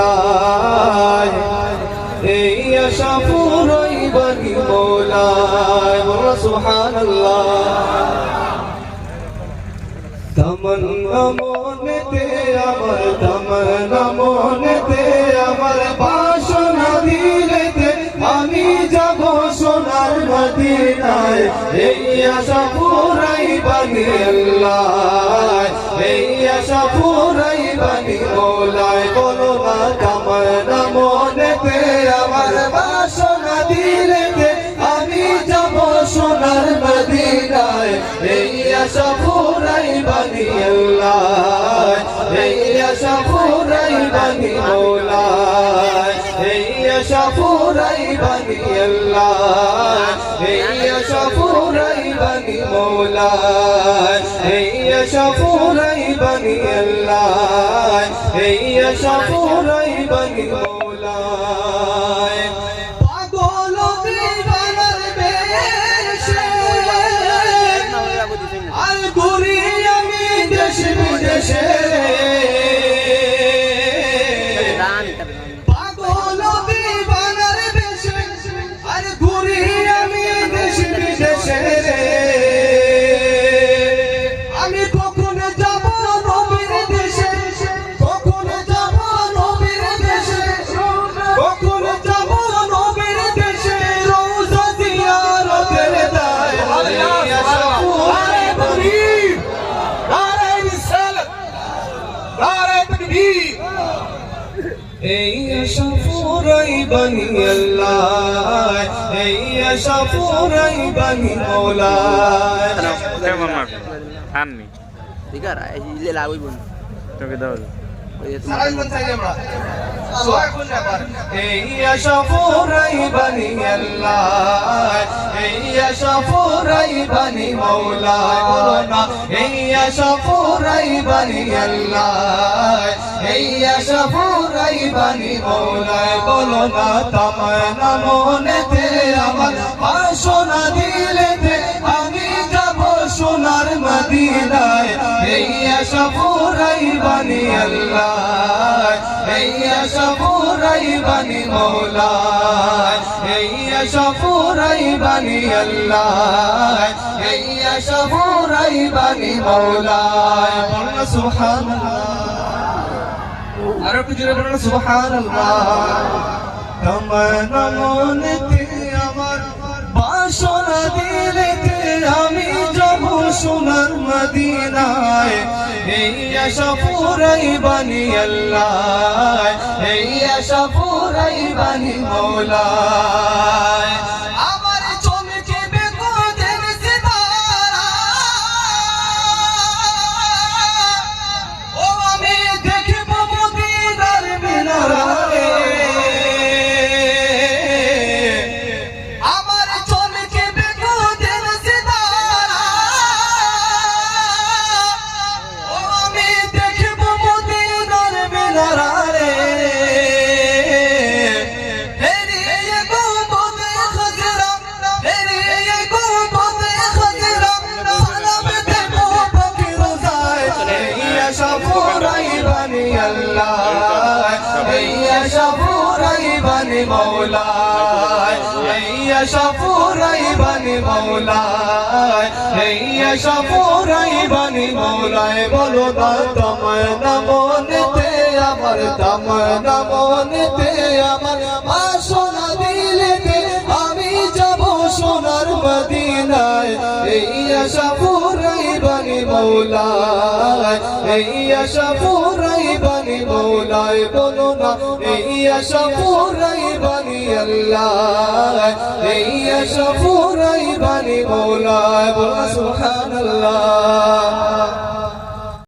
আল্লাহ এই আশা পুরাইবানি মওলায় বলো সুবহানাল্লাহ তমন্না মনেতে আমার তমন্না মনেতে আমার বাসনা দিলেতে আমি যাব সোনার মদিনায় এই আশা পুরাইবানি আল্লাহ এই আশা পুরাইবানি মওলায় বলো না তমন্না মনেতে আমার বাসনা দিলেতে আমি যাব সোনার মদিনায় এই আশা পুরাইবানি আল্লাহ এই আশা পুরাইবানি মওলায় এই আশা পুরাইবানি আল্লাহ এই আশা পুরাইবানি মওলায় এই আশা পুরাইবানি আল্লাহ এই আশা পুরাইবানি মওলায় পাগল দিবানার বেশে আর ঘুরি আমি দেশ বিদেশে পাগল দিবানার বেশে আর ঘুরি আমি দেশ বিদেশে আমি কখন যাব নবীর দেশে কখন যাব নবীর দেশে কখন যাব নবীর দেশে রওজা জিয়ারতের দায় এই আশা পুরাইবানি আল্লাহ এই আশা পুরাইবানি মওলায় আননি ঠিক আছে ইলে লাগই বল তোকে দাও সারাই মন চাই আমরা এই আশা পুরাইবানি আল্লাহ এই আশা পুরাইবানি মওলায় বলো না এই আশা পুরাইবানি আল্লাহ এই আশা পুরাইবানি মওলায় বলো না তামান্না মনেতে আমার বাসনা দিলেতে আমি যাব সোনার মদিনায় এই আশা পুরাইবানি আল্লাহ এই আশা পুরাইবানি মওলায় এই আশা পুরাইবানি আল্লাহ এই আশা পুরাইবানি মওলায় বলো সুবহানাল্লাহ আরো কিছু বলো সুবহানাল্লাহ তামান্না মনেতে আমার বাসনা দিলেতে আমি যাব সোনার মদিনায় এই আশা পুরাইবানি আল্লাহ এই আশা পুরাইবানি মওলায় আমার চমকে বেকুদের সিতারা ও আমি দেখব মদিনার মিনারে আমার চমকে বেকুদের সিতারা ও আমি দেখব মদিনার মিনারে হেরিয়ে গম্বুজে খজরা হেরিয়ে গম্বুজে খজরা সালাম দেব পাখি রোজায় এই আশা পুরাইবানি আল্লাহ এই আশা পুরাইবানি মওলায় এই আশা পুরাইবানি মওলায় এই আশা পুরাইবানি মওলায় বলো না তামান্না মনেতে আমার তামান্না মনেতে আমার বাসনা দিলেতে আমি যাব সোনার মদিনায় এই আশা পুরাইবানি মওলায় এই আশা পুরাইবানি মওলায় বলো না এই আশা পুরাইবানি আল্লাহ এই আশা পুরাইবানি মওলায় বলো সুবহানাল্লাহ